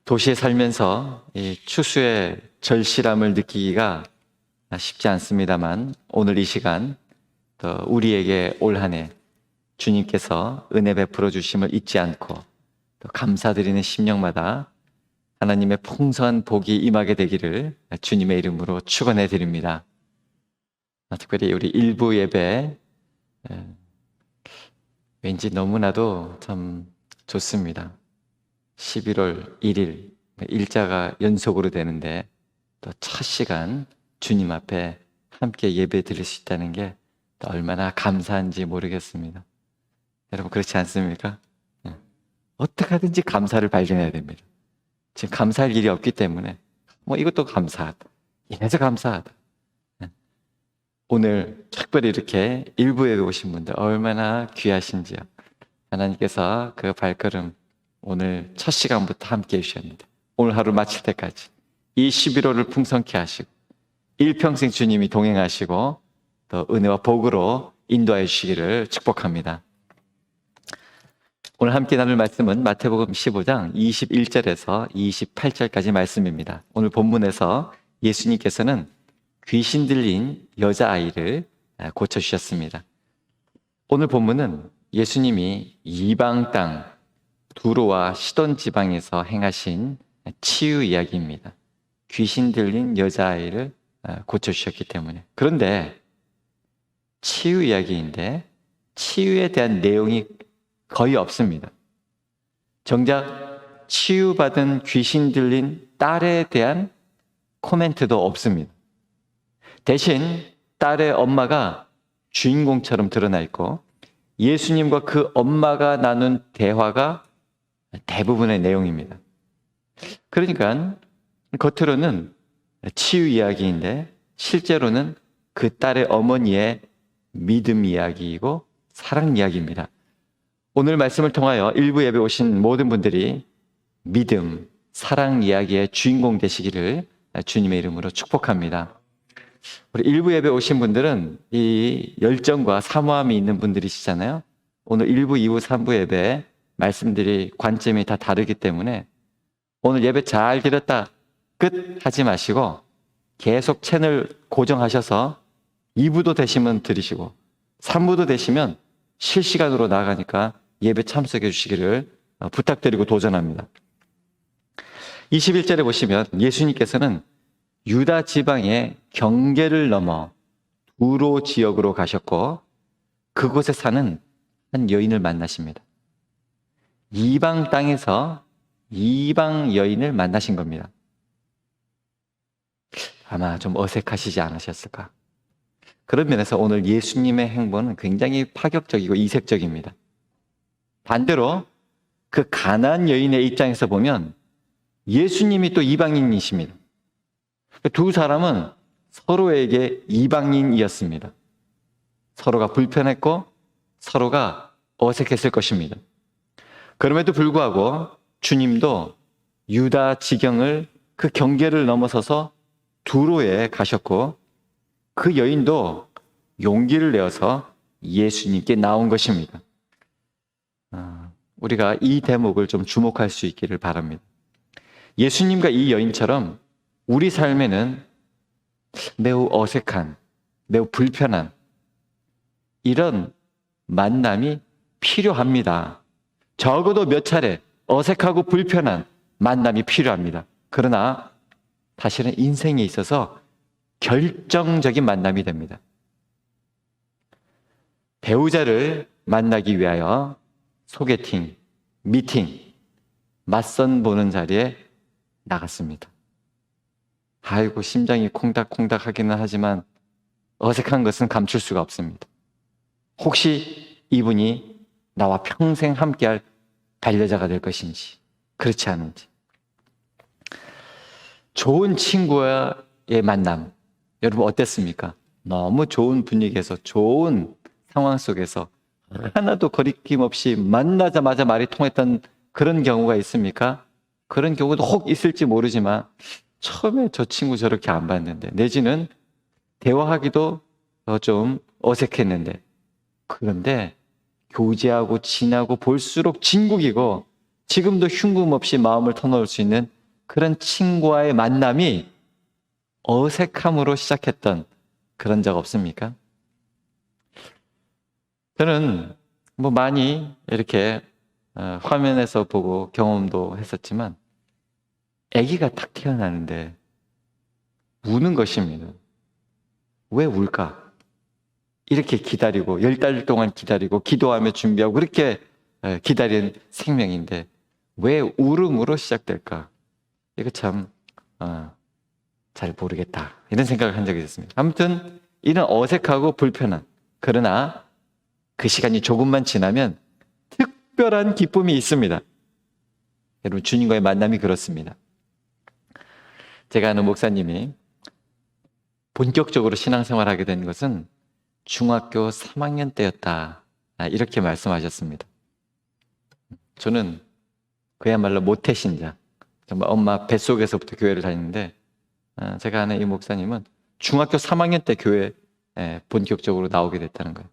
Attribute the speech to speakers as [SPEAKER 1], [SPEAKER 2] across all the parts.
[SPEAKER 1] 도시에 살면서 이 추수의 절실함을 느끼기가 쉽지 않습니다만, 오늘 이 시간 또 우리에게 올 한 해 주님께서 은혜 베풀어 주심을 잊지 않고 또 감사드리는 심령마다 하나님의 풍성한 복이 임하게 되기를 주님의 이름으로 축원해 드립니다. 특별히 우리 일부 예배 왠지 너무나도 참 좋습니다. 11월 1일 일자가 연속으로 되는데 또 첫 시간 주님 앞에 함께 예배 드릴 수 있다는 게 또 얼마나 감사한지 모르겠습니다. 여러분 그렇지 않습니까? 어떻게 하든지 감사를 발견해야 됩니다. 지금 감사할 일이 없기 때문에 이것도 감사하다, 이래서 감사하다. 오늘 특별히 이렇게 일부에 오신 분들 얼마나 귀하신지요. 하나님께서 그 발걸음 오늘 첫 시간부터 함께 해주셨는데 오늘 하루 마칠 때까지 이 11월을 풍성케 하시고 일평생 주님이 동행하시고 또 은혜와 복으로 인도하여 주시기를 축복합니다. 오늘 함께 나눌 말씀은 마태복음 15장 21절에서 28절까지 말씀입니다. 오늘 본문에서 예수님께서는 귀신 들린 여자아이를 고쳐주셨습니다. 오늘 본문은 예수님이 이방 땅 두로와 시돈 지방에서 행하신 치유 이야기입니다. 귀신 들린 여자아이를 고쳐주셨기 때문에. 그런데 치유 이야기인데 치유에 대한 내용이 거의 없습니다. 정작 치유받은 귀신 들린 딸에 대한 코멘트도 없습니다. 대신 딸의 엄마가 주인공처럼 드러나 있고 예수님과 그 엄마가 나눈 대화가 대부분의 내용입니다. 그러니까 겉으로는 치유 이야기인데 실제로는 그 딸의 어머니의 믿음 이야기이고 사랑 이야기입니다. 오늘 말씀을 통하여 일부 예배 오신 모든 분들이 믿음, 사랑 이야기의 주인공 되시기를 주님의 이름으로 축복합니다. 우리 일부 예배 오신 분들은 이 열정과 사모함이 있는 분들이시잖아요. 오늘 1부, 2부, 3부 예배 말씀들이 관점이 다 다르기 때문에 오늘 예배 잘 드렸다 끝 하지 마시고 계속 채널 고정하셔서 2부도 되시면 들으시고 3부도 되시면 실시간으로 나가니까 예배 참석해 주시기를 부탁드리고 도전합니다. 21절에 보시면 예수님께서는 유다 지방의 경계를 넘어 두로 지역으로 가셨고 그곳에 사는 한 여인을 만나십니다. 이방 땅에서 이방 여인을 만나신 겁니다. 아마 좀 어색하시지 않으셨을까? 그런 면에서 오늘 예수님의 행보는 굉장히 파격적이고 이색적입니다. 반대로 그 가나안 여인의 입장에서 보면 예수님이 또 이방인이십니다. 두 사람은 서로에게 이방인이었습니다. 서로가 불편했고 서로가 어색했을 것입니다. 그럼에도 불구하고 주님도 유다 지경을 그 경계를 넘어서서 두로에 가셨고 그 여인도 용기를 내어서 예수님께 나온 것입니다. 우리가 이 대목을 좀 주목할 수 있기를 바랍니다. 예수님과 이 여인처럼 우리 삶에는 매우 어색한, 매우 불편한 이런 만남이 필요합니다. 적어도 몇 차례 어색하고 불편한 만남이 필요합니다. 그러나 사실은 인생에 있어서 결정적인 만남이 됩니다. 배우자를 만나기 위하여 소개팅, 미팅, 맞선 보는 자리에 나갔습니다. 아이고 심장이 콩닥콩닥 하기는 하지만 어색한 것은 감출 수가 없습니다. 혹시 이분이 나와 평생 함께할 반려자가 될 것인지 그렇지 않은지. 좋은 친구와의 만남 여러분 어땠습니까? 너무 좋은 분위기에서 좋은 상황 속에서 하나도 거리낌 없이 만나자마자 말이 통했던 그런 경우가 있습니까? 그런 경우도 혹 있을지 모르지만 처음에 저 친구 저렇게 안 봤는데 내지는 대화하기도 좀 어색했는데 그런데 교제하고 지나고 볼수록 진국이고 지금도 흉금 없이 마음을 터놓을 수 있는 그런 친구와의 만남이 어색함으로 시작했던 그런 적 없습니까? 저는 뭐 많이 이렇게 화면에서 보고 경험도 했었지만 아기가 딱 태어나는데 우는 것입니다. 왜 울까? 이렇게 기다리고 10달 동안 기다리고 기도하며 준비하고 그렇게 기다린 생명인데 왜 울음으로 시작될까? 이거 참 잘 모르겠다 이런 생각을 한 적이 있었습니다. 아무튼 이런 어색하고 불편한, 그러나 그 시간이 조금만 지나면 특별한 기쁨이 있습니다. 여러분, 주님과의 만남이 그렇습니다. 제가 아는 목사님이 본격적으로 신앙생활하게 된 것은 중학교 3학년 때였다, 이렇게 말씀하셨습니다. 저는 그야말로 모태신자, 정말 엄마 뱃속에서부터 교회를 다니는데 제가 아는 이 목사님은 중학교 3학년 때 교회에 본격적으로 나오게 됐다는 거예요.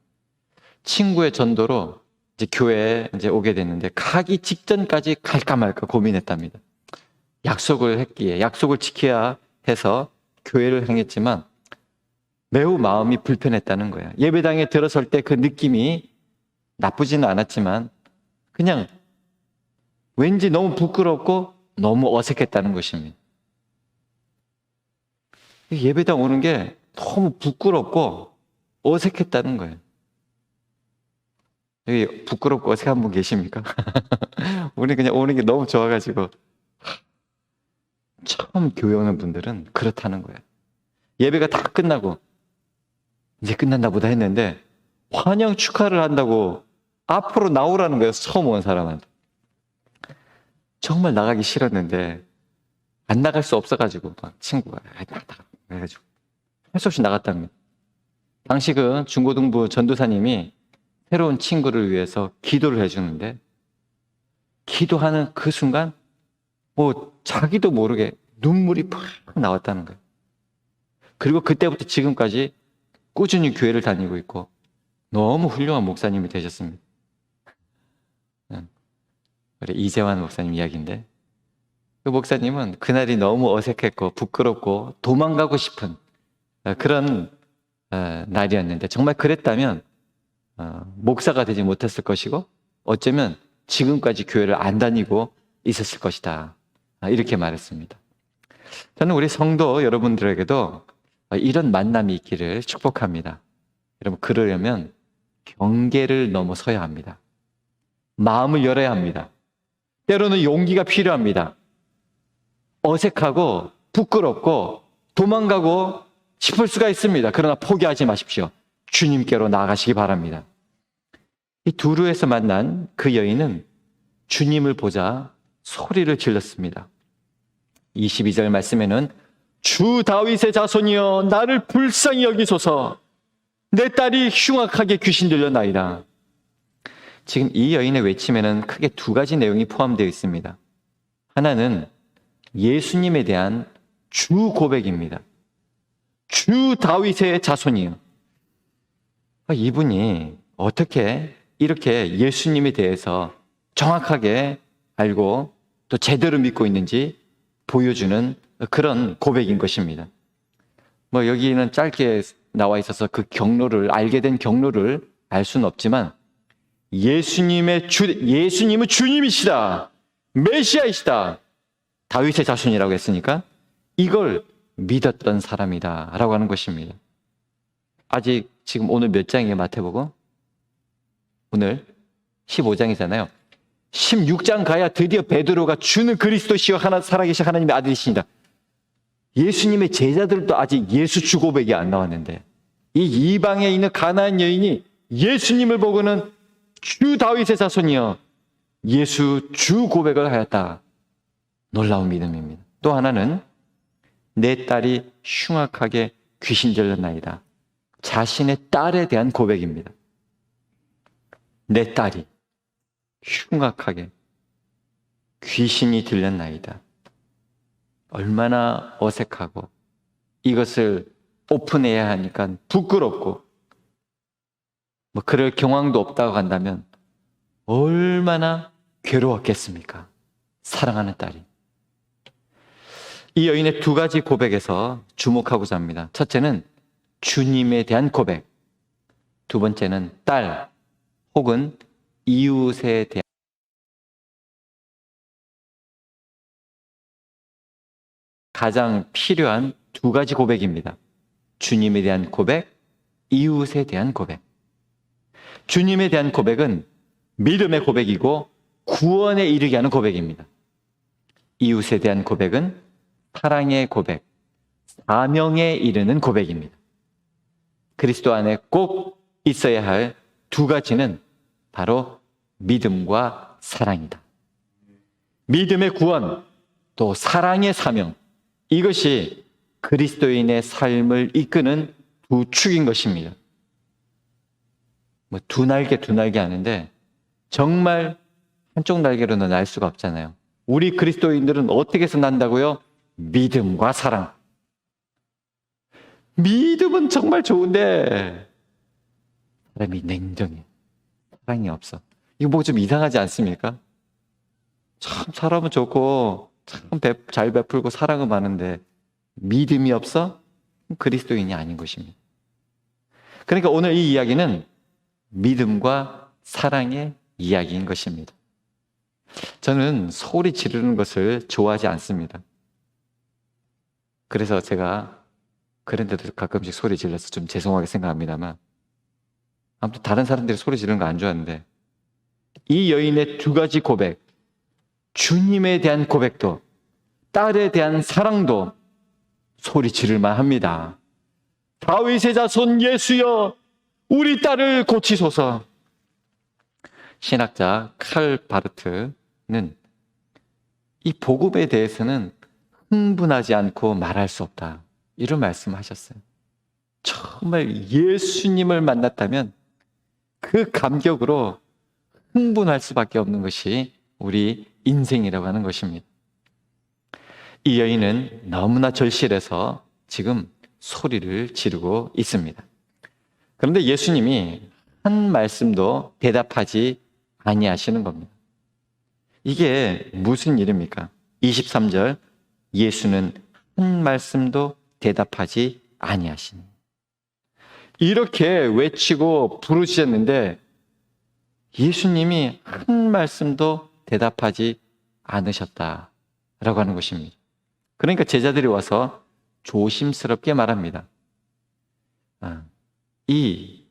[SPEAKER 1] 친구의 전도로 이제 교회에 이제 오게 됐는데 가기 직전까지 갈까 말까 고민했답니다. 약속을 했기에 약속을 지켜야 해서 교회를 행했지만 매우 마음이 불편했다는 거예요. 예배당에 들어설 때 그 느낌이 나쁘지는 않았지만 그냥 왠지 너무 부끄럽고 너무 어색했다는 것입니다. 예배당 오는 게 너무 부끄럽고 어색했다는 거예요. 여기 부끄럽고 어색한 분 계십니까? 우리 그냥 오는 게 너무 좋아가지고. 처음 교회 오는 분들은 그렇다는 거예요. 예배가 다 끝나고 이제 끝났나 보다 했는데 환영 축하를 한다고 앞으로 나오라는 거예요. 처음 온 사람한테. 정말 나가기 싫었는데 안 나갈 수 없어가지고 막 친구가 나가 그래가지고 할 수 없이 나갔답니다. 당시 그 중고등부 전도사님이 새로운 친구를 위해서 기도를 해주는데 기도하는 그 순간 뭐 자기도 모르게 눈물이 팍 나왔다는 거예요. 그리고 그때부터 지금까지 꾸준히 교회를 다니고 있고 너무 훌륭한 목사님이 되셨습니다. 우리 이재환 목사님 이야기인데 그 목사님은 그날이 너무 어색했고 부끄럽고 도망가고 싶은 그런 날이었는데 정말 그랬다면 목사가 되지 못했을 것이고 어쩌면 지금까지 교회를 안 다니고 있었을 것이다, 이렇게 말했습니다. 저는 우리 성도 여러분들에게도 이런 만남이 있기를 축복합니다. 여러분, 그러려면 경계를 넘어서야 합니다. 마음을 열어야 합니다. 때로는 용기가 필요합니다. 어색하고 부끄럽고 도망가고 싶을 수가 있습니다. 그러나 포기하지 마십시오. 주님께로 나아가시기 바랍니다. 이 두루에서 만난 그 여인은 주님을 보자 소리를 질렀습니다. 22절 말씀에는 주 다윗의 자손이여 나를 불쌍히 여기소서, 내 딸이 흉악하게 귀신 들렸나이다. 지금 이 여인의 외침에는 크게 두 가지 내용이 포함되어 있습니다. 하나는 예수님에 대한 주 고백입니다. 주 다윗의 자손이요. 이분이 어떻게 이렇게 예수님에 대해서 정확하게 알고 또 제대로 믿고 있는지 보여주는 그런 고백인 것입니다. 뭐 여기는 짧게 나와 있어서 그 경로를, 알게 된 경로를 알 수는 없지만 예수님은 주님이시다, 메시아이시다, 다윗의 자손이라고 했으니까 이걸 믿었던 사람이다 라고 하는 것입니다. 아직 지금 오늘 몇 장이에요? 마태복음? 오늘 15장이잖아요. 16장 가야 드디어 베드로가 주는 그리스도시여 살아계신 하나님의 아들이십니다. 예수님의 제자들도 아직 예수 주 고백이 안 나왔는데 이 이방에 있는 가나안 여인이 예수님을 보고는 주 다윗의 자손이여 예수 주 고백을 하였다. 놀라운 믿음입니다. 또 하나는 내 딸이 흉악하게 귀신 들렸나이다. 자신의 딸에 대한 고백입니다. 내 딸이 흉악하게 귀신이 들렸나이다. 얼마나 어색하고 이것을 오픈해야 하니까 부끄럽고 뭐 그럴 경황도 없다고 한다면 얼마나 괴로웠겠습니까? 사랑하는 딸이. 이 여인의 두 가지 고백에서 주목하고자 합니다. 첫째는 주님에 대한 고백. 두 번째는 딸 혹은 이웃에 대한 가장 필요한 두 가지 고백입니다. 주님에 대한 고백, 이웃에 대한 고백. 주님에 대한 고백은 믿음의 고백이고 구원에 이르게 하는 고백입니다. 이웃에 대한 고백은 사랑의 고백, 사명에 이르는 고백입니다. 그리스도 안에 꼭 있어야 할 두 가지는 바로 믿음과 사랑이다. 믿음의 구원, 또 사랑의 사명, 이것이 그리스도인의 삶을 이끄는 두 축인 것입니다. 두 날개 하는데 정말 한쪽 날개로는 날 수가 없잖아요. 우리 그리스도인들은 어떻게 해서 난다고요? 믿음과 사랑. 믿음은 정말 좋은데 사람이 냉정해. 사랑이 없어. 이거 뭐 좀 이상하지 않습니까? 참 사람은 좋고 참 잘 베풀고 사랑은 많은데 믿음이 없어? 그리스도인이 아닌 것입니다. 그러니까 오늘 이 이야기는 믿음과 사랑의 이야기인 것입니다. 저는 소리 지르는 것을 좋아하지 않습니다. 그래서 제가 그런데도 가끔씩 소리 질러서 좀 죄송하게 생각합니다만, 아무튼 다른 사람들이 소리 지르는 거 안 좋아하는데, 이 여인의 두 가지 고백, 주님에 대한 고백도 딸에 대한 사랑도 소리 지를만 합니다. 다윗의 자손 예수여, 우리 딸을 고치소서. 신학자 칼 바르트는 이 복음에 대해서는 흥분하지 않고 말할 수 없다, 이런 말씀하셨어요. 정말 예수님을 만났다면 그 감격으로 흥분할 수밖에 없는 것이 우리 인생이라고 하는 것입니다. 이 여인은 너무나 절실해서 지금 소리를 지르고 있습니다. 그런데 예수님이 한 말씀도 대답하지 아니하시는 겁니다. 이게 무슨 일입니까? 23절, 예수는 한 말씀도 대답하지 아니하시니. 이렇게 외치고 부르셨는데 예수님이 한 말씀도 대답하지 않으셨다라고 하는 것입니다. 그러니까 제자들이 와서 조심스럽게 말합니다. 이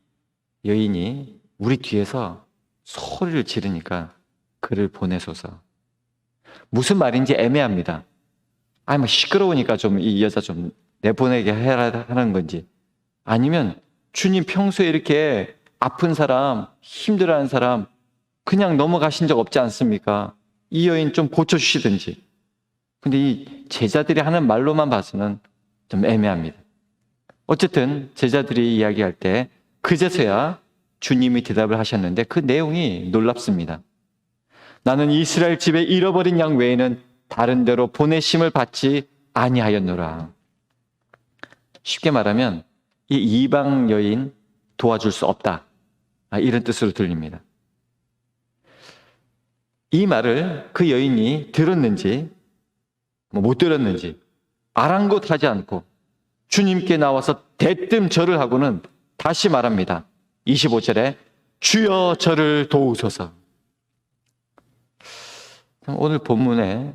[SPEAKER 1] 여인이 우리 뒤에서 소리를 지르니까 그를 보내소서. 무슨 말인지 애매합니다. 뭐 시끄러우니까 좀 이 여자 좀 내보내게 해라 하는 건지, 아니면 주님 평소에 이렇게 아픈 사람, 힘들어하는 사람 그냥 넘어가신 적 없지 않습니까? 이 여인 좀 고쳐주시든지. 근데 이 제자들이 하는 말로만 봐서는 좀 애매합니다. 어쨌든 제자들이 이야기할 때 그제서야 주님이 대답을 하셨는데 그 내용이 놀랍습니다. 나는 이스라엘 집에 잃어버린 양 외에는 다른 데로 보내심을 받지 아니하였노라. 쉽게 말하면 이 이방 여인 도와줄 수 없다, 이런 뜻으로 들립니다. 이 말을 그 여인이 들었는지 못 들었는지 아랑곳하지 않고 주님께 나와서 대뜸 절을 하고는 다시 말합니다. 25절에 주여 저를 도우소서. 오늘 본문에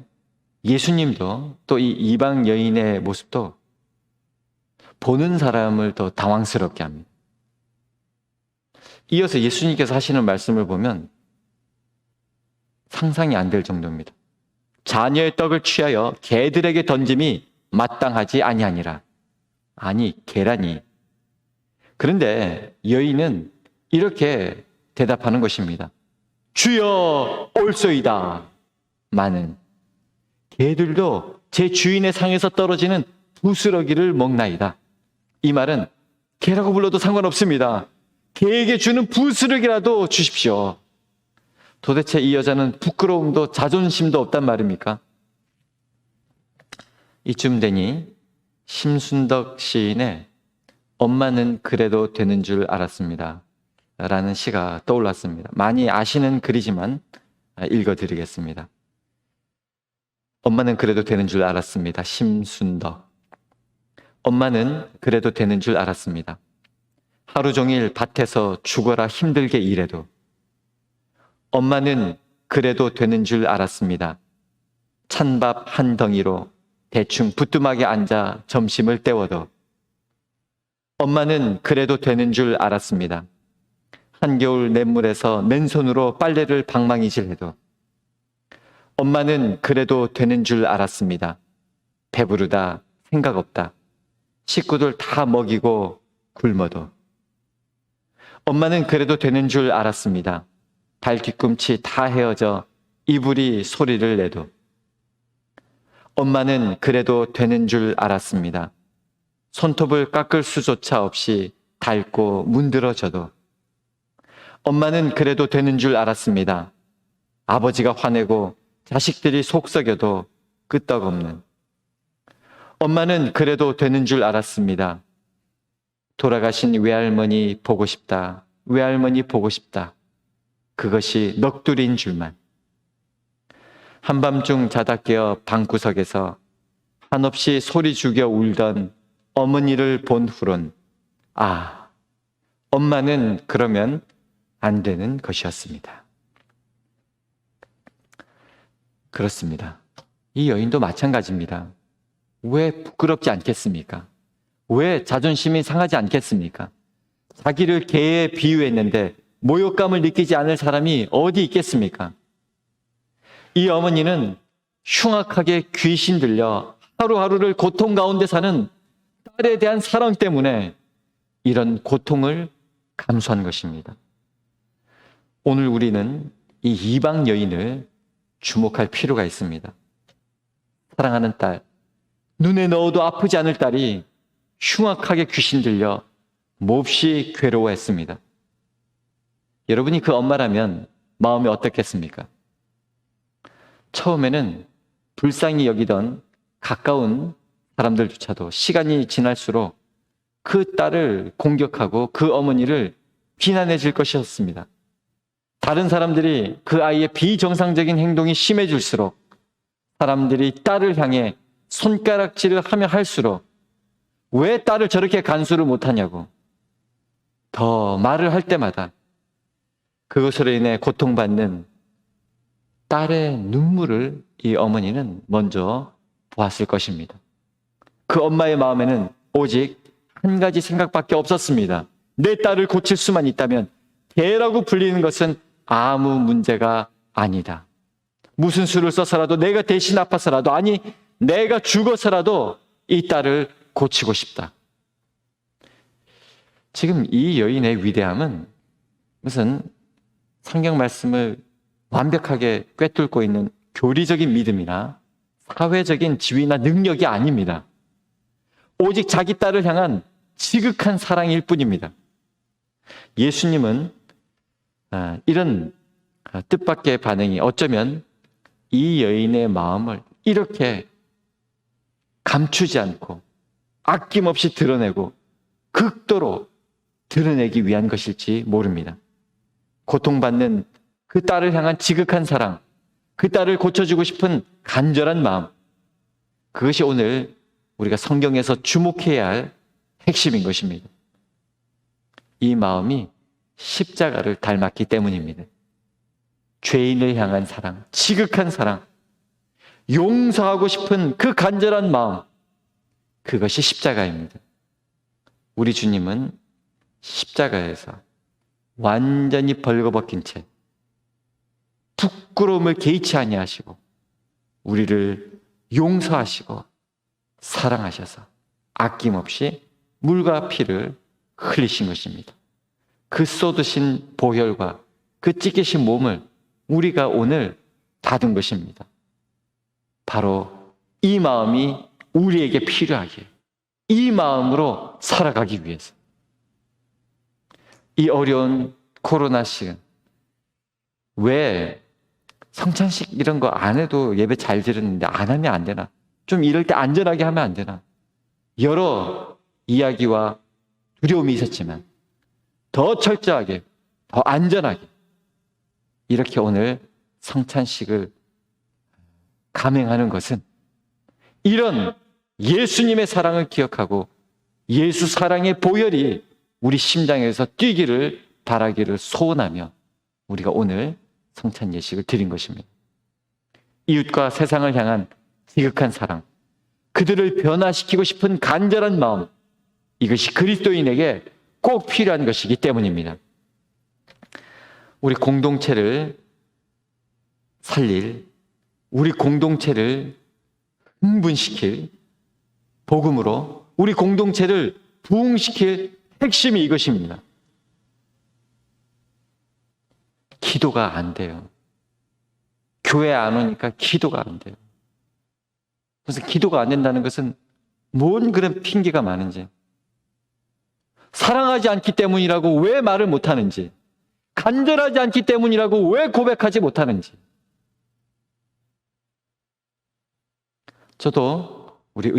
[SPEAKER 1] 예수님도 또 이 이방 여인의 모습도 보는 사람을 더 당황스럽게 합니다. 이어서 예수님께서 하시는 말씀을 보면 상상이 안 될 정도입니다. 자녀의 떡을 취하여 개들에게 던짐이 마땅하지 아니하니라. 아니, 계란이. 그런데 여인은 이렇게 대답하는 것입니다. 주여 올소이다. 많은 개들도 제 주인의 상에서 떨어지는 부스러기를 먹나이다. 이 말은 개라고 불러도 상관없습니다. 개에게 주는 부스러기라도 주십시오. 도대체 이 여자는 부끄러움도 자존심도 없단 말입니까? 이쯤 되니 심순덕 시인의 엄마는 그래도 되는 줄 알았습니다 라는 시가 떠올랐습니다. 많이 아시는 글이지만 읽어드리겠습니다. 엄마는 그래도 되는 줄 알았습니다. 심순덕. 엄마는 그래도 되는 줄 알았습니다. 하루 종일 밭에서 죽어라 힘들게 일해도. 엄마는 그래도 되는 줄 알았습니다. 찬밥 한 덩이로 대충 부뚜막에 앉아 점심을 때워도. 엄마는 그래도 되는 줄 알았습니다. 한겨울 냇물에서 맨손으로 빨래를 방망이질해도. 엄마는 그래도 되는 줄 알았습니다. 배부르다, 생각 없다. 식구들 다 먹이고 굶어도. 엄마는 그래도 되는 줄 알았습니다. 발 뒤꿈치 다 헤어져 이불이 소리를 내도. 엄마는 그래도 되는 줄 알았습니다. 손톱을 깎을 수조차 없이 닳고 문드러져도. 엄마는 그래도 되는 줄 알았습니다. 아버지가 화내고 자식들이 속썩여도 끄떡없는. 엄마는 그래도 되는 줄 알았습니다. 돌아가신 외할머니 보고 싶다. 외할머니 보고 싶다. 그것이 넋두리인 줄만. 한밤중 자다 깨어 방구석에서 한없이 소리 죽여 울던 어머니를 본 후론 아, 엄마는 그러면 안 되는 것이었습니다. 그렇습니다. 이 여인도 마찬가지입니다. 왜 부끄럽지 않겠습니까? 왜 자존심이 상하지 않겠습니까? 자기를 개에 비유했는데 모욕감을 느끼지 않을 사람이 어디 있겠습니까? 이 어머니는 흉악하게 귀신 들려 하루하루를 고통 가운데 사는 딸에 대한 사랑 때문에 이런 고통을 감수한 것입니다. 오늘 우리는 이 이방 여인을 주목할 필요가 있습니다. 사랑하는 딸, 눈에 넣어도 아프지 않을 딸이 흉악하게 귀신 들려 몹시 괴로워했습니다. 여러분이 그 엄마라면 마음이 어떻겠습니까? 처음에는 불쌍히 여기던 가까운 사람들조차도 시간이 지날수록 그 딸을 공격하고 그 어머니를 비난해 줄 것이었습니다. 다른 사람들이 그 아이의 비정상적인 행동이 심해질수록 사람들이 딸을 향해 손가락질을 하며 할수록 왜 딸을 저렇게 간수를 못하냐고 더 말을 할 때마다 그것으로 인해 고통받는 딸의 눈물을 이 어머니는 먼저 보았을 것입니다. 그 엄마의 마음에는 오직 한 가지 생각밖에 없었습니다. 내 딸을 고칠 수만 있다면 개라고 불리는 것은 아무 문제가 아니다. 무슨 수를 써서라도 내가 대신 아파서라도 아니 내가 죽어서라도 이 딸을 고치고 싶다. 지금 이 여인의 위대함은 무슨 성경 말씀을 완벽하게 꿰뚫고 있는 교리적인 믿음이나 사회적인 지위나 능력이 아닙니다. 오직 자기 딸을 향한 지극한 사랑일 뿐입니다. 예수님은 이런 뜻밖의 반응이 어쩌면 이 여인의 마음을 이렇게 감추지 않고 아낌없이 드러내고 극도로 드러내기 위한 것일지 모릅니다. 고통받는 그 딸을 향한 지극한 사랑, 그 딸을 고쳐주고 싶은 간절한 마음, 그것이 오늘 우리가 성경에서 주목해야 할 핵심인 것입니다. 이 마음이 십자가를 닮았기 때문입니다. 죄인을 향한 사랑, 지극한 사랑, 용서하고 싶은 그 간절한 마음, 그것이 십자가입니다. 우리 주님은 십자가에서 완전히 벌거벗긴 채 부끄러움을 개의치 아니하시고 우리를 용서하시고 사랑하셔서 아낌없이 물과 피를 흘리신 것입니다. 그 쏟으신 보혈과 그 찢기신 몸을 우리가 오늘 받은 것입니다. 바로 이 마음이 우리에게 필요하기에 이 마음으로 살아가기 위해서 이 어려운 코로나 시간 왜 성찬식 이런 거 안 해도 예배 잘 드렸는데 안 하면 안 되나? 좀 이럴 때 안전하게 하면 안 되나? 여러 이야기와 두려움이 있었지만 더 철저하게, 더 안전하게 이렇게 오늘 성찬식을 감행하는 것은 이런 예수님의 사랑을 기억하고 예수 사랑의 보혈이 우리 심장에서 뛰기를 바라기를 소원하며 우리가 오늘 성찬 예식을 드린 것입니다. 이웃과 세상을 향한 지극한 사랑, 그들을 변화시키고 싶은 간절한 마음, 이것이 그리스도인에게 꼭 필요한 것이기 때문입니다. 우리 공동체를 살릴, 우리 공동체를 흥분시킬 복음으로 우리 공동체를 부흥시킬 핵심이 이것입니다. 기도가 안 돼요. 교회 안 오니까 기도가 안 돼요. 그래서 기도가 안 된다는 것은 뭔 그런 핑계가 많은지, 사랑하지 않기 때문이라고 왜 말을 못하는지, 간절하지 않기 때문이라고 왜 고백하지 못하는지. 저도 우리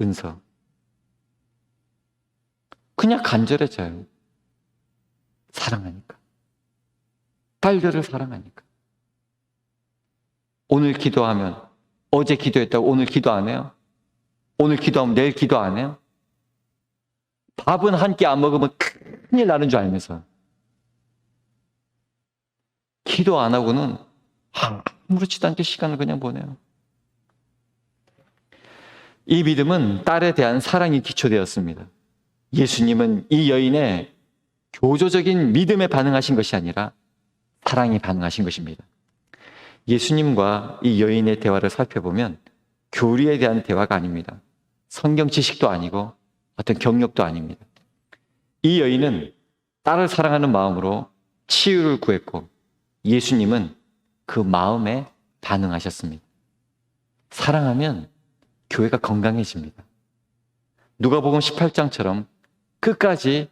[SPEAKER 1] 은서 그냥 간절해져요. 사랑하니까. 딸들을 사랑하니까. 오늘 기도하면 어제 기도했다고 오늘 기도 안 해요? 오늘 기도하면 내일 기도 안 해요? 밥은 한 끼 안 먹으면 큰일 나는 줄 알면서 기도 안 하고는 아무렇지도 않게 시간을 그냥 보내요. 이 믿음은 딸에 대한 사랑이 기초되었습니다. 예수님은 이 여인의 교조적인 믿음에 반응하신 것이 아니라 사랑에 반응하신 것입니다. 예수님과 이 여인의 대화를 살펴보면 교리에 대한 대화가 아닙니다. 성경 지식도 아니고 어떤 경력도 아닙니다. 이 여인은 딸을 사랑하는 마음으로 치유를 구했고 예수님은 그 마음에 반응하셨습니다. 사랑하면 교회가 건강해집니다. 누가복음 18장처럼 끝까지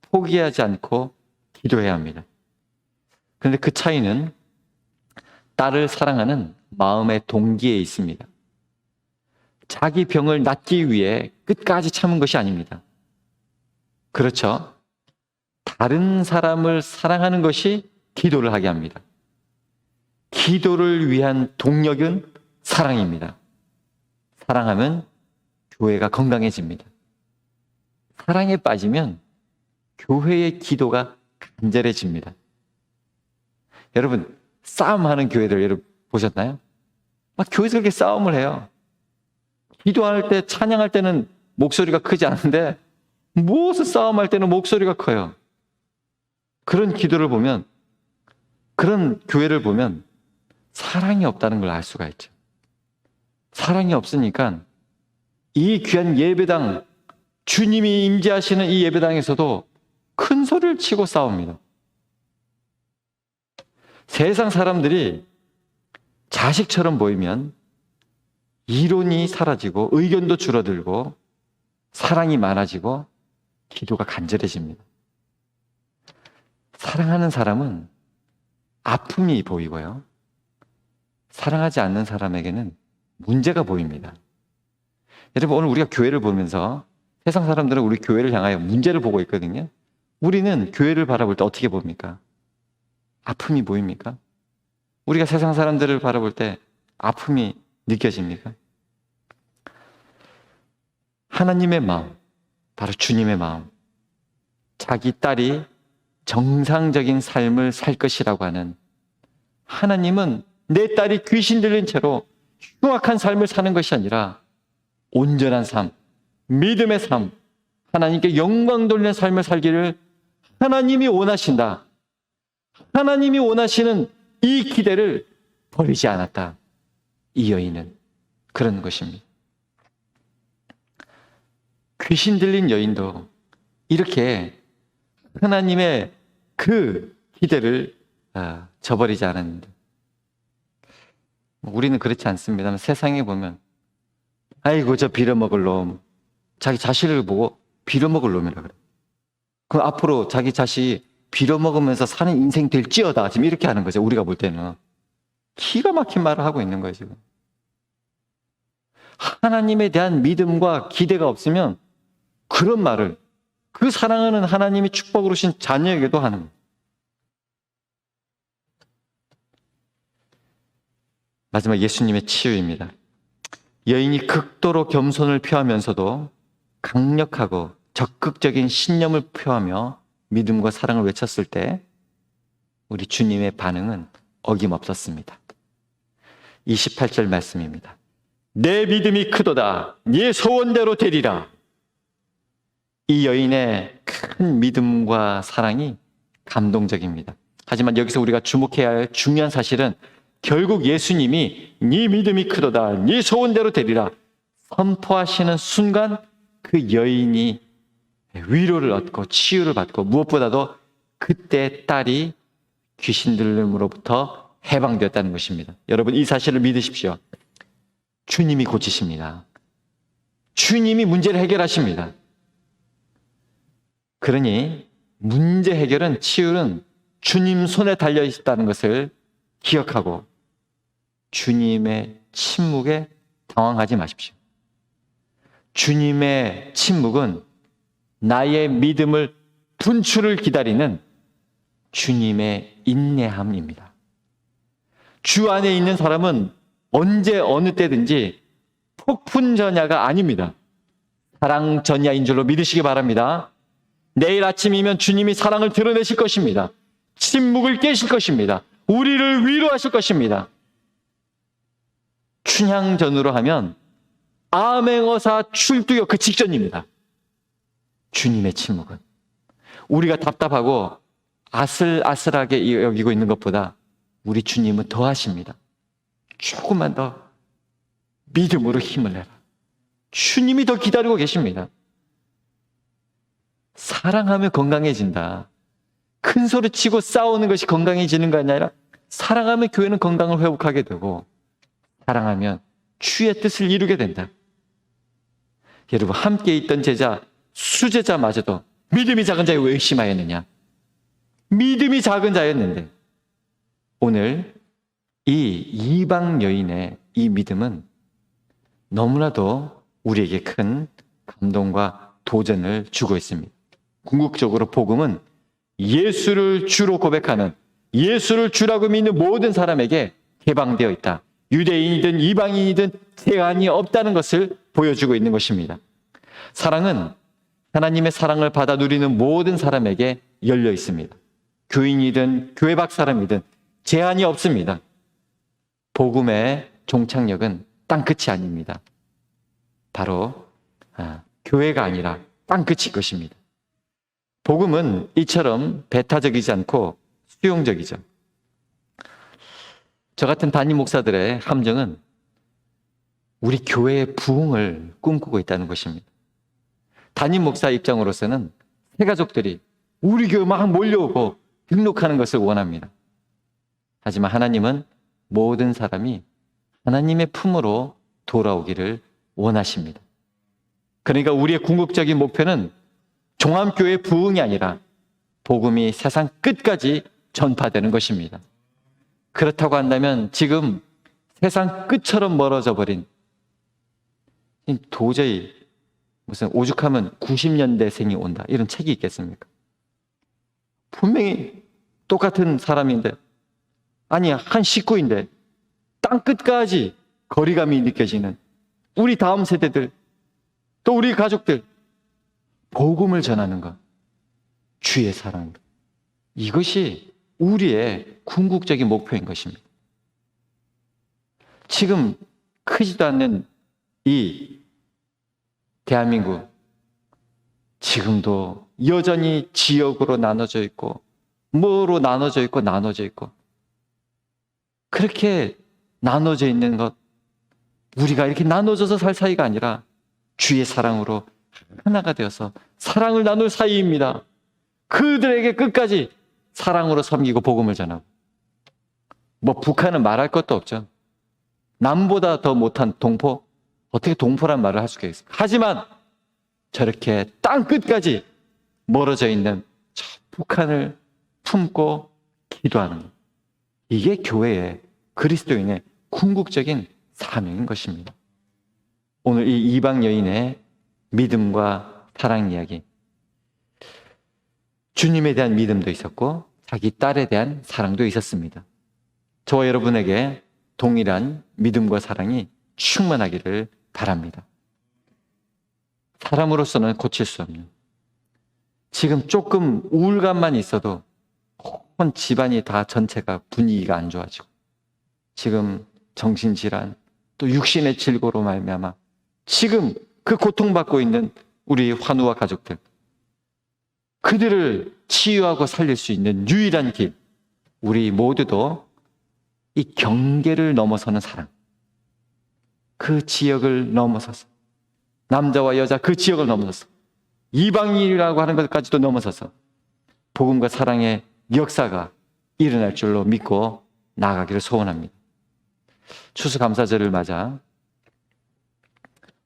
[SPEAKER 1] 포기하지 않고 기도해야 합니다. 그런데 그 차이는 딸을 사랑하는 마음의 동기에 있습니다. 자기 병을 낫기 위해 끝까지 참은 것이 아닙니다. 그렇죠? 다른 사람을 사랑하는 것이 기도를 하게 합니다. 기도를 위한 동력은 사랑입니다. 사랑하면 교회가 건강해집니다. 사랑에 빠지면 교회의 기도가 간절해집니다. 여러분, 싸움하는 교회들 여러분 보셨나요? 막 교회에서 그렇게 싸움을 해요. 기도할 때, 찬양할 때는 목소리가 크지 않은데 무엇을 싸움할 때는 목소리가 커요. 그런 기도를 보면, 그런 교회를 보면 사랑이 없다는 걸 알 수가 있죠. 사랑이 없으니까 이 귀한 예배당, 주님이 임재하시는 이 예배당에서도 큰 소리를 치고 싸웁니다. 세상 사람들이 자식처럼 보이면 이론이 사라지고 의견도 줄어들고 사랑이 많아지고 기도가 간절해집니다. 사랑하는 사람은 아픔이 보이고요. 사랑하지 않는 사람에게는 문제가 보입니다. 여러분, 오늘 우리가 교회를 보면서 세상 사람들은 우리 교회를 향하여 문제를 보고 있거든요. 우리는 교회를 바라볼 때 어떻게 봅니까? 아픔이 보입니까? 우리가 세상 사람들을 바라볼 때 아픔이 느껴집니까? 하나님의 마음, 바로 주님의 마음, 자기 딸이 정상적인 삶을 살 것이라고 하는 하나님은 내 딸이 귀신 들린 채로 흉악한 삶을 사는 것이 아니라 온전한 삶, 믿음의 삶, 하나님께 영광 돌리는 삶을 살기를 하나님이 원하신다. 하나님이 원하시는 이 기대를 버리지 않았다. 이 여인은 그런 것입니다. 귀신 들린 여인도 이렇게 하나님의 그 기대를 저버리지 않았는데, 우리는 그렇지 않습니다. 세상에 보면 아이고 저 빌어먹을 놈, 자기 자신을 보고 빌어먹을 놈이라 그래. 그럼 앞으로 자기 자식 빌어먹으면서 사는 인생 될지어다, 지금 이렇게 하는 거죠. 우리가 볼 때는 기가 막힌 말을 하고 있는 거예요. 지금 하나님에 대한 믿음과 기대가 없으면 그런 말을 그 사랑하는 하나님이 축복으로 주신 자녀에게도 하는 거예요. 마지막 예수님의 치유입니다. 여인이 극도로 겸손을 표하면서도 강력하고 적극적인 신념을 표하며 믿음과 사랑을 외쳤을 때 우리 주님의 반응은 어김없었습니다. 28절 말씀입니다. 내 믿음이 크도다. 네 소원대로 되리라. 이 여인의 큰 믿음과 사랑이 감동적입니다. 하지만 여기서 우리가 주목해야 할 중요한 사실은 결국 예수님이 네 믿음이 크도다. 네 소원대로 되리라 선포하시는 순간 그 여인이 위로를 얻고 치유를 받고 무엇보다도 그때 딸이 귀신 들림으로부터 해방되었다는 것입니다. 여러분 이 사실을 믿으십시오. 주님이 고치십니다. 주님이 문제를 해결하십니다. 그러니 문제 해결은 치유는 주님 손에 달려 있다는 것을 기억하고 주님의 침묵에 당황하지 마십시오. 주님의 침묵은 나의 믿음을 분출을 기다리는 주님의 인내함입니다. 주 안에 있는 사람은 언제 어느 때든지 폭풍전야가 아닙니다. 사랑전야인 줄로 믿으시기 바랍니다. 내일 아침이면 주님이 사랑을 드러내실 것입니다. 침묵을 깨실 것입니다. 우리를 위로하실 것입니다. 춘향전으로 하면 암행어사 출두요 그 직전입니다. 주님의 침묵은 우리가 답답하고 아슬아슬하게 여기고 있는 것보다 우리 주님은 더 하십니다. 조금만 더 믿음으로 힘을 내라. 주님이 더 기다리고 계십니다. 사랑하면 건강해진다. 큰 소리 치고 싸우는 것이 건강해지는 거 아니라 사랑하면 교회는 건강을 회복하게 되고 사랑하면 주의 뜻을 이루게 된다. 여러분 함께 있던 제자 수제자마저도 믿음이 작은 자에 왜 의심하였느냐. 믿음이 작은 자였는데 오늘 이 이방 여인의 이 믿음은 너무나도 우리에게 큰 감동과 도전을 주고 있습니다. 궁극적으로 복음은 예수를 주로 고백하는 예수를 주라고 믿는 모든 사람에게 개방되어 있다. 유대인이든 이방인이든 제한이 없다는 것을 보여주고 있는 것입니다. 사랑은 하나님의 사랑을 받아 누리는 모든 사람에게 열려 있습니다. 교인이든 교회 밖 사람이든 제한이 없습니다. 복음의 종착역은 땅끝이 아닙니다. 바로 교회가 아니라 땅끝일 것입니다. 복음은 이처럼 배타적이지 않고 수용적이죠. 저 같은 담임 목사들의 함정은 우리 교회의 부흥을 꿈꾸고 있다는 것입니다. 담임 목사 입장으로서는 새 가족들이 우리 교회 막 몰려오고 등록하는 것을 원합니다. 하지만 하나님은 모든 사람이 하나님의 품으로 돌아오기를 원하십니다. 그러니까 우리의 궁극적인 목표는 종합교회 부흥이 아니라 복음이 세상 끝까지 전파되는 것입니다. 그렇다고 한다면 지금 세상 끝처럼 멀어져 버린 도저히 무슨 오죽하면 90년대생이 온다 이런 책이 있겠습니까? 분명히 똑같은 사람인데 아니 한 식구인데 땅끝까지 거리감이 느껴지는 우리 다음 세대들 또 우리 가족들 복음을 전하는 것 주의 사랑 이것이 우리의 궁극적인 목표인 것입니다. 지금 크지도 않는 이 대한민국 지금도 여전히 지역으로 나눠져 있고 뭐로 나눠져 있고 그렇게 나눠져 있는 것 우리가 이렇게 나눠져서 살 사이가 아니라 주의 사랑으로 하나가 되어서 사랑을 나눌 사이입니다. 그들에게 끝까지 사랑으로 섬기고 복음을 전하고 뭐 북한은 말할 것도 없죠. 남보다 더 못한 동포 어떻게 동포란 말을 할 수가 있습니까? 하지만 저렇게 땅 끝까지 멀어져 있는 저 북한을 품고 기도하는 것 이게 교회의 그리스도인의 궁극적인 사명인 것입니다. 오늘 이 이방 여인의 믿음과 사랑 이야기 주님에 대한 믿음도 있었고 자기 딸에 대한 사랑도 있었습니다. 저와 여러분에게 동일한 믿음과 사랑이 충만하기를 바랍니다. 사람으로서는 고칠 수 없는, 지금 조금 우울감만 있어도 온 집안이 다 전체가 분위기가 안 좋아지고, 지금 정신질환 또 육신의 질고로 말미암아 지금 그 고통받고 있는 우리 환우와 가족들, 그들을 치유하고 살릴 수 있는 유일한 길, 우리 모두도 이 경계를 넘어서는 사랑, 그 지역을 넘어서서, 남자와 여자 그 지역을 넘어서서, 이방인이라고 하는 것까지도 넘어서서 복음과 사랑의 역사가 일어날 줄로 믿고 나아가기를 소원합니다. 추수감사절을 맞아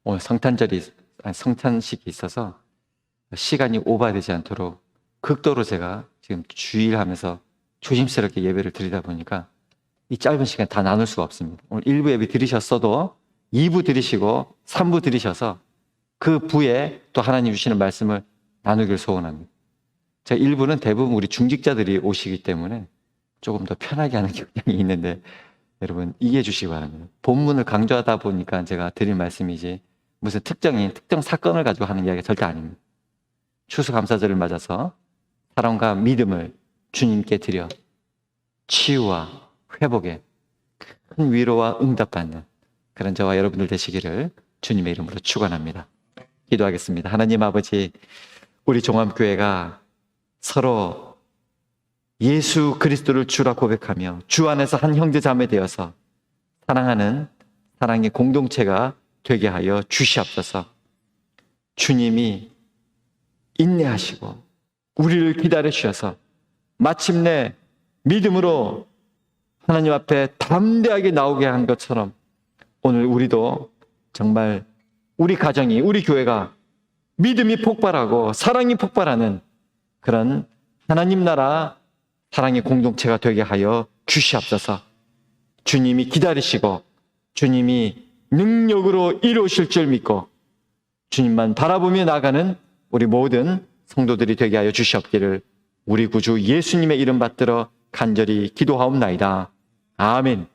[SPEAKER 1] 오늘 성탄식이 있어서 시간이 오버되지 않도록 극도로 제가 지금 주일하면서 조심스럽게 예배를 드리다 보니까 이 짧은 시간 다 나눌 수가 없습니다. 오늘 1부 예배 드리셨어도 2부 드리시고 3부 드리셔서 그 부에 또 하나님 주시는 말씀을 나누기를 소원합니다. 제가 1부는 대부분 우리 중직자들이 오시기 때문에 조금 더 편하게 하는 경향이 있는데 여러분 이해해 주시기 바랍니다. 본문을 강조하다 보니까 제가 드린 말씀이지 무슨 특정 사건을 가지고 하는 이야기가 절대 아닙니다. 추수감사절을 맞아서 사랑과 믿음을 주님께 드려 치유와 회복에 큰 위로와 응답받는 그런 저와 여러분들 되시기를 주님의 이름으로 축원합니다. 기도하겠습니다. 하나님 아버지, 우리 종합교회가 서로 예수 그리스도를 주라 고백하며 주 안에서 한 형제 자매 되어서 사랑하는 사랑의 공동체가 되게 하여 주시옵소서. 주님이 인내하시고 우리를 기다려 주셔서 마침내 믿음으로 하나님 앞에 담대하게 나오게 한 것처럼 오늘 우리도 정말 우리 가정이, 우리 교회가 믿음이 폭발하고 사랑이 폭발하는 그런 하나님 나라 사랑의 공동체가 되게 하여 주시옵소서. 주님이 기다리시고 주님이 능력으로 이루실 줄 믿고 주님만 바라보며 나가는 우리 모든 성도들이 되게 하여 주시옵기를 우리 구주 예수님의 이름 받들어 간절히 기도하옵나이다. 아멘.